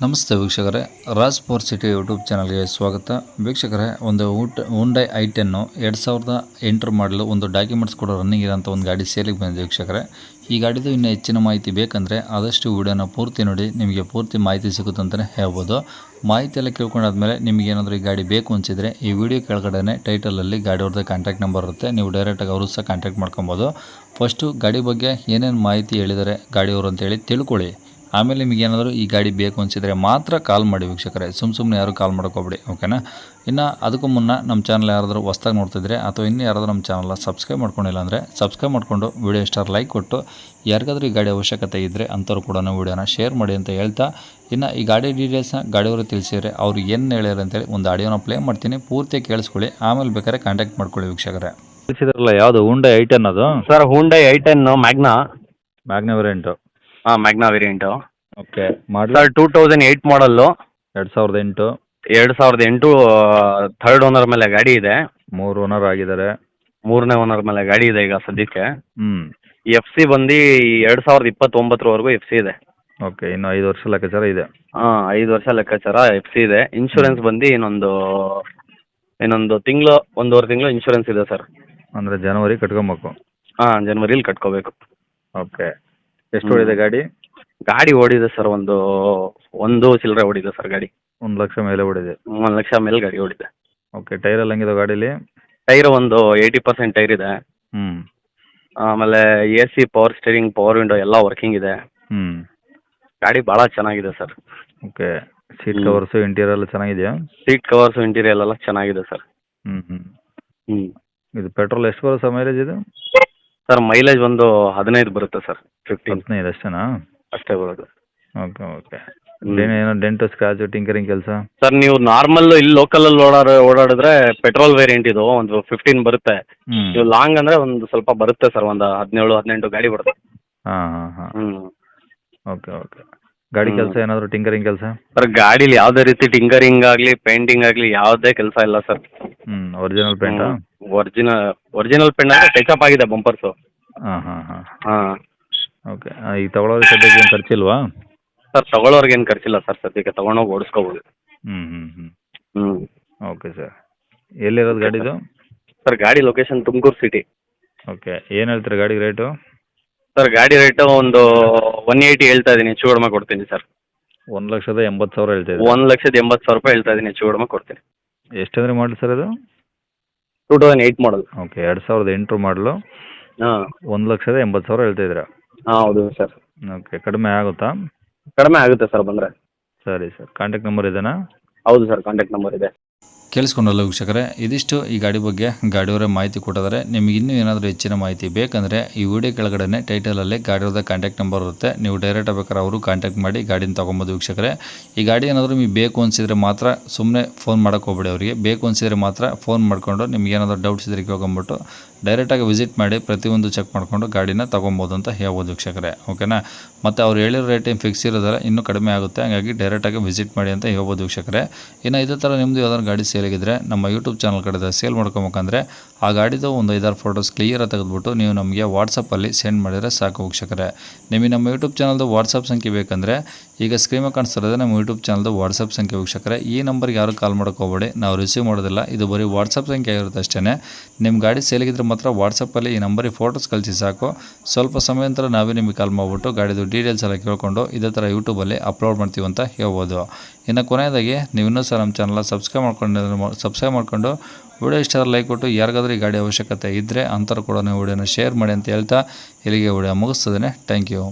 ನಮಸ್ತೆ ವೀಕ್ಷಕರೇ, Raj four city YouTube ಚಾನಲ್ಗೆ ಸ್ವಾಗತ. ವೀಕ್ಷಕರೇ, ಒಂದು ಹುಂಡೈ i10 2008 ಮಾಡಲು ಒಂದು ಡಾಕ್ಯುಮೆಂಟ್ಸ್ ಕೂಡ ರನ್ನಿಂಗ್ ಇರೋಂಥ ಒಂದು ಗಾಡಿ ಸೇಲಿಗೆ ಬಂದಿದೆ ವೀಕ್ಷಕರೇ. ಈ ಗಾಡಿದು ಇನ್ನೂ ಹೆಚ್ಚಿನ ಮಾಹಿತಿ ಬೇಕಂದರೆ ಆದಷ್ಟು ವಿಡಿಯೋನ ಪೂರ್ತಿ ನೋಡಿ, ನಿಮಗೆ ಪೂರ್ತಿ ಮಾಹಿತಿ ಸಿಗುತ್ತೆ ಅಂತಲೇ ಹೇಳ್ಬೋದು. ಮಾಹಿತಿ ಎಲ್ಲ ಕೇಳ್ಕೊಂಡಾದ್ಮೇಲೆ ನಿಮಗೆ ಏನಾದರೂ ಈ ಗಾಡಿ ಬೇಕು ಅನಿಸಿದರೆ ಈ ವಿಡಿಯೋ ಕೆಳಗಡೆ ಟೈಟಲಲ್ಲಿ ಗಾಡಿಯವ್ರದ್ದು ಕಾಂಟ್ಯಾಕ್ಟ್ ನಂಬರ್ ಇರುತ್ತೆ, ನೀವು ಡೈರೆಕ್ಟಾಗಿ ಅವರು ಸಹ ಕಾಂಟ್ಯಾಕ್ಟ್ ಮಾಡ್ಕೊಬೋದು. ಫಸ್ಟು ಗಾಡಿ ಬಗ್ಗೆ ಏನೇನು ಮಾಹಿತಿ ಹೇಳಿದ್ದಾರೆ ಗಾಡಿಯವರು ಅಂತೇಳಿ ತಿಳ್ಕೊಳ್ಳಿ. ಆಮೇಲೆ ನಿಮಗೆ ಏನಾದರೂ ಈ ಗಾಡಿ ಬೇಕು ಅನಿಸಿದರೆ ಮಾತ್ರ ಕಾಲ್ ಮಾಡಿ ವೀಕ್ಷಕರೇ, ಸುಮ್ಮನೆ ಯಾರು ಕಾಲ್ ಮಾಡೋಕ್ಕೋಗ್ಬೇಡಿ, ಓಕೆನಾ. ಇನ್ನು ಅದಕ್ಕೂ ಮುನ್ನ ನಮ್ಮ ಚಾನಲ್ ಯಾರಾದರೂ ಹೊಸ್ದಾಗಿ ನೋಡ್ತಿದ್ರೆ ಅಥವಾ ಇನ್ನೂ ಯಾರಾದರೂ ನಮ್ಮ ಚಾನಲ್ನ ಸಬ್ಸ್ಕ್ರೈಬ್ ಮಾಡ್ಕೊಂಡಿಲ್ಲ ಅಂದರೆ ಸಬ್ಸ್ಕ್ರೈಬ್ ಮಾಡಿಕೊಂಡು ವಿಡಿಯೋ ಇಷ್ಟಾರು ಲೈಕ್ ಕೊಟ್ಟು, ಯಾರಿಗಾದ್ರೂ ಈ ಗಾಡಿ ಅವಶ್ಯಕತೆ ಇದ್ದರೆ ಅಂಥವ್ರು ಕೂಡ ವಿಡಿಯೋನ ಶೇರ್ ಮಾಡಿ ಅಂತ ಹೇಳ್ತಾ, ಇನ್ನು ಈ ಗಾಡಿ ಡೀಟೇಲ್ಸ್ನ ಗಾಡಿಯವರು ತಿಳಿಸಿದರೆ ಅವ್ರು ಏನು ಹೇಳ್ಯಾರ ಅಂತೇಳಿ ಒಂದು ಆಡಿಯೋನ ಪ್ಲೇ ಮಾಡ್ತೀನಿ, ಪೂರ್ತಿ ಕೇಳಿಸ್ಕೊಳ್ಳಿ. ಆಮೇಲೆ ಬೇಕಾದ್ರೆ ಕಾಂಟ್ಯಾಕ್ಟ್ ಮಾಡ್ಕೊಳ್ಳಿ ವೀಕ್ಷಕರೇ. ತಿಳಿಸಿದ್ರಲ್ಲ, ಯಾವುದು ಹುಂಡೈ i10 ಅದು? Sir Hyundai i10 Magna variant. Magna variant. Okay. Model sir 2008 ಮಾಡಲ್ಲು. 2008. 2008 third owner ಮೇಲೆ ಗಾಡಿ ಇದೆ. 3 ಓನರ್ ಆಗಿದ್ದಾರೆ. 3ನೇ ಓನರ್ ಮೇಲೆ ಗಾಡಿ ಇದೆ ಈಗ ಸದ್ಯಕ್ಕೆ. ಎಫ್ ಸಿ ಬಂದು 2029ವರೆಗೂ ಎಫ್ ಸಿ ಇದೆ. ಓಕೆ, ಇನ್ನು 5 ವರ್ಷ ಲೆಕ್ಕಾಚಾರ ಇದೆ. 5 ವರ್ಷ ಲೆಕ್ಕಾಚಾರ ಎಫ್ ಸಿ ಇದೆ. ಇನ್ಶೂರೆನ್ಸ್ ಬಂದು ಇನ್ನೊಂದು ತಿಂಗಳು, 1.5 ತಿಂಗಳು ಇನ್ಶೂರೆನ್ಸ್ ಇದೆ ಸರ್. ಅಂದರೆ ಜನವರಿ ಕಟ್ಕೊಬೇಕು. ಜನವರಿಲಿ ಕಟ್ಕೋಬೇಕು. ಓಕೆ. ಎಷ್ಟು ಓಡಿದೆ ಗಾಡಿ? ಗಾಡಿ ಓಡಿದೆ ಸರ್, ಒಂದು ಚಿಲ್ಲರೆ ಓಡಿದೆ ಸರ್ ಗಾಡಿ. 1 ಲಕ್ಷ ಮೇಲೆ ಓಡಿದೆ. 1 ಲಕ್ಷ ಮೇಲೆ ಗಾಡಿ ಓಡಿದೆ. ಓಕೆ. ಟೈರ್ ಎಲ್ಲ ಹೆಂಗಿದೆ ಗಾಡೀಲಿ? ಟೈರ್ ಒಂದು 80% ಟೈರ್ ಇದೆ. ಆಮೇಲೆ A C, power steering, power window ಎಲ್ಲ ವರ್ಕಿಂಗ್ ಇದೆ. ಗಾಡಿ ಭಾಳ ಚೆನ್ನಾಗಿದೆ sir. Okay. Seat covers interior ಎಲ್ಲ ಚೆನ್ನಾಗಿದೆಯಾ? ಸೀಟ್ ಕವರ್ಸು ಇಂಟೀರಿಯರ್ ಎಲ್ಲ ಚೆನ್ನಾಗಿದೆ ಸರ್. ಇದು ಪೆಟ್ರೋಲ್ ಎಷ್ಟು ಬರುತ್ತೆ ಮೈಲೇಜ್ ಇದು? ಸರ್ ಮೈಲೇಜ್ ಒಂದು 15 ಬರುತ್ತೆ ಸರ್. 15 ಅಷ್ಟೇನಾ? ಅಷ್ಟೇ ಬರೋದು. Okay okay. ಏನೋ ಡೆಂಟು, ಸ್ಕ್ರಾಚು, ಟಿಂಕರಿಂಗ್ ಕೆಲಸ? ಸರ್ ನೀವು ನಾರ್ಮಲ್ ಇಲ್ಲಿ ಲೋಕಲಲ್ಲಿ ಓಡಾಡಿದ್ರೆ ಪೆಟ್ರೋಲ್ ವೇರಿಯಂಟ್ ಇದು ಒಂದು 15 ಬರುತ್ತೆ. ನೀವು ಲಾಂಗ್ ಅಂದರೆ ಒಂದು ಸ್ವಲ್ಪ ಬರುತ್ತೆ ಸರ್, ಒಂದು 17-18 ಗಾಡಿ ಬರುತ್ತೆ. Okay okay. ಗಾಡಿ ಕೆಲಸ ಏನಾದರೂ ಟಿಂಕರಿಂಗ್ ಕೆಲಸ? ಸರ್ ಗಾಡೀಲಿ ಯಾವುದೇ ರೀತಿ ಟಿಂಕರಿಂಗ್ ಆಗಲಿ ಪೇಂಟಿಂಗ್ ಆಗಲಿ ಯಾವುದೇ ಕೆಲಸ ಇಲ್ಲ ಸರ್. ಒರಿಜಿನಲ್ ಪೇಂಟಾ? ಒರಿಜಿನಲ್ ಪೇಂಟ್ ಅಂದರೆ ಟಚಪ್ ಆಗಿದೆ ಬಂಪರ್ಸು. ಓಕೆ. ಈಗ ತಗೊಳ್ಳೋದು ಸದ್ಯಕ್ಕೆ ಏನು ಖರ್ಚಿಲ್ವಾ? ಸರ್ ತಗೊಳ್ಳೋರ್ಗೆ ಏನು ಖರ್ಚಿಲ್ಲ ಸರ್, ಸದ್ಯಕ್ಕೆ ತಗೊಂಡೋಗಿ ಓಡಿಸ್ಕೋಬೋದು. Okay sir. ಎಲ್ಲಿರೋದು ಗಾಡಿದು? ಸರ್ ಗಾಡಿ ಲೊಕೇಶನ್ ತುಮಕೂರು ಸಿಟಿ. ಓಕೆ. ಏನು ಹೇಳ್ತೀರಾ ಗಾಡಿ ರೇಟು? ಸರ್ ಗಾಡಿ ರೇಟು ಒಂದು 180 ಹೇಳ್ತಾ ಇದ್ದೀನಿ, ಹೆಚ್ಚು ಕಡಿಮೆ ಕೊಡ್ತೀನಿ ಸರ್. 1,80,000 ಹೇಳ್ತಾ ಇದ್ದೀನಿ. 1,80,000 ರೂಪಾಯಿ ಹೇಳ್ತಾ ಇದ್ದೀನಿ, ಹೆಚ್ಚು ಕಡಿಮೆ ಕೊಡ್ತೀನಿ. ಎಷ್ಟಂದ್ರೆ ಮಾಡಲಿ ಸರ್ ಅದು? 2008 ಮಾಡಲ್. ಓಕೆ. 2008 ಮಾಡಲು. 1,80,000 ಹೇಳ್ತಾ ಇದ್ದೀರಾ? ಹೌದು ಸರ್. ಓಕೆ. ಕಡಿಮೆ ಆಗುತ್ತಾ? ಕಡಿಮೆ ಆಗುತ್ತೆ ಸರ್ ಬಂದರೆ. ಸರಿ ಸರ್. ಕಾಂಟ್ಯಾಕ್ಟ್ ನಂಬರ್ ಇದೆನಾ? ಹೌದು ಸರ್, ಕಾಂಟ್ಯಾಕ್ಟ್ ನಂಬರ್ ಇದೆ. ಕೇಳಿಸ್ಕೊಂಡಲ್ಲ ವೀಕ್ಷಕರೇ, ಇದಿಷ್ಟು ಈ ಗಾಡಿ ಬಗ್ಗೆ ಗಾಡಿಯವರೇ ಮಾಹಿತಿ ಕೊಟ್ಟಿದ್ದಾರೆ. ನಿಮಗೆ ಇನ್ನೂ ಏನಾದರೂ ಹೆಚ್ಚಿನ ಮಾಹಿತಿ ಬೇಕಂದರೆ ಈ ವಿಡಿಯೋ ಕೆಳಗಡೆ ಟೈಟಲಲ್ಲಿ ಗಾಡಿಯವ್ರದ್ದು ಕಾಂಟ್ಯಾಕ್ಟ್ ನಂಬರ್ ಇರುತ್ತೆ, ನೀವು ಡೈರೆಕ್ಟ್ ಬೇಕಾದ್ರೆ ಅವರು ಕಾಂಟ್ಯಾಕ್ಟ್ ಮಾಡಿ ಗಾಡಿನ ತೊಗೊಬೋದು ವೀಕ್ಷಕರೇ. ಈ ಗಾಡಿ ಏನಾದರೂ ನಿಮಗೆ ಬೇಕು ಅನಿಸಿದರೆ ಮಾತ್ರ ಸುಮ್ಮನೆ ಫೋನ್ ಮಾಡೋಕ್ಕೆ ಹೋಗ್ಬೇಡಿ ಅವರಿಗೆ. ಬೇಕು ಅನಿಸಿದರೆ ಮಾತ್ರ ಫೋನ್ ಮಾಡಿಕೊಂಡು ನಿಮ್ಗೆ ಏನಾದರೂ ಡೌಟ್ಸ್ ಇದ್ದರೆ ಕೇಳ್ಕೊಂಬಿಟ್ಟು ಡೈರೆಕ್ಟಾಗಿ ವಿಸಿಟ್ ಮಾಡಿ ಪ್ರತಿಯೊಂದು ಚೆಕ್ ಮಾಡಿಕೊಂಡು ಗಾಡಿನ ತೊಗೊಬೋದು ಅಂತ ಹೇಳ್ಬೋದು ವೀಕ್ಷಕರೇ, ಓಕೆನಾ. ಮತ್ತು ಅವ್ರು ಹೇಳಿರೋ ರೇಟ್ ಏನು ಫಿಕ್ಸ್ ಇರೋದಲ್ಲ, ಇನ್ನೂ ಕಡಿಮೆ ಆಗುತ್ತೆ, ಹಾಗಾಗಿ ಡೈರೆಕ್ಟಾಗಿ ವಿಸಿಟ್ ಮಾಡಿ ಅಂತ ಹೇಳ್ಬೋದು ವೀಕ್ಷಕರೇ. ಇನ್ನು ಇದೇ ಥರ ನಿಮ್ಮದು ಯಾವ್ದಾದ್ರು ಗಾಡಿ ಸೇಲಿಗಿದ್ರೆ ನಮ್ಮ ಯೂಟ್ಯೂಬ್ ಚಾನಲ್ ಕಡೆ ಸೇಲ್ ಮಾಡ್ಕೊಬೇಕಂದ್ರೆ ಆ ಗಾಡಿದು ಒಂದು 5-6 ಫೋಟೋಸ್ ಕ್ಲಿಯರಾಗಿ ತೆಗೆದುಬಿಟ್ಟು ನೀವು ನಮಗೆ ವಾಟ್ಸಪ್ಪಲ್ಲಿ ಸೆಂಡ್ ಮಾಡಿದರೆ ಸಾಕು ವೀಕ್ಷಕರೇ. ನಿಮಗೆ ನಮ್ಮ ಯೂಟ್ಯೂಬ್ ಚಾನಲ್ದು ವಾಟ್ಸಪ್ ಸಂಖ್ಯೆ ಬೇಕಂದರೆ ಈಗ ಸ್ಕ್ರೀನಾಗಿ ಕಾಣಿಸ್ತಿರೋದೇ ನಮ್ಮ ಯೂಟ್ಯೂಬ್ ಚಾನಲ್ದು ವಾಟ್ಸಪ್ ಸಂಖ್ಯೆ ವೀಕ್ಷಕರೇ. ಈ ನಂಬರ್ಗೆ ಯಾರು ಕಾಲ್ ಮಾಡೋಕ್ಕೆ ಹೋಗಬೇಡಿ, ನಾವು ರಿಸೀವ್ ಮಾಡೋದಿಲ್ಲ, ಇದು ಬರೀ ವಾಟ್ಸಪ್ ಸಂಖ್ಯೆ ಆಗಿರುತ್ತೆ ಅಷ್ಟೇ. ನಿಮ್ಮ ಗಾಡಿ ಸೇಲಿಗಿದ್ರೆ ಮಾತ್ರ ವಾಟ್ಸಪ್ಪಲ್ಲಿ ಈ ನಂಬರಿಗೆ ಫೋಟೋಸ್ ಕಳಿಸಿ ಸಾಕು. ಸ್ವಲ್ಪ ಸಮಯ ನಂತರ ನಾವೇ ನಿಮಗೆ ಕಾಲ್ ಮಾಡಿಬಿಟ್ಟು ಗಾಡಿದು ಡೀಟೇಲ್ಸ್ ಎಲ್ಲ ಕೇಳ್ಕೊಂಡು ಇದೇ ಥರ ಯೂಟ್ಯೂಬಲ್ಲಿ ಅಪ್ಲೋಡ್ ಮಾಡ್ತೀವಿ ಅಂತ ಹೇಳ್ಬೋದು. ಇನ್ನು ಕೊನೆಯದಾಗಿ ನೀವು ಇನ್ನೂ ಸಹ ನಮ್ಮ ಚಾನಲ್ನ ಸಬ್ಸ್ಕ್ರೈಬ್ ಮಾಡ್ಕೊಂಡು ವಿಡಿಯೋ ಇಷ್ಟ ಲೈಕ್ ಕೊಟ್ಟು ಯಾರಿಗಾದ್ರೂ ಈ ಗಾಡಿ ಅವಶ್ಯಕತೆ ಇದ್ದರೆ ಅಂಥವ್ರು ಕೂಡ ನೀವು ವಿಡಿಯೋನ ಶೇರ್ ಮಾಡಿ ಅಂತ ಹೇಳ್ತಾ ಇಲ್ಲಿಗೆ ವಿಡಿಯೋ ಮುಗಿಸ್ತದೆ. Thank you.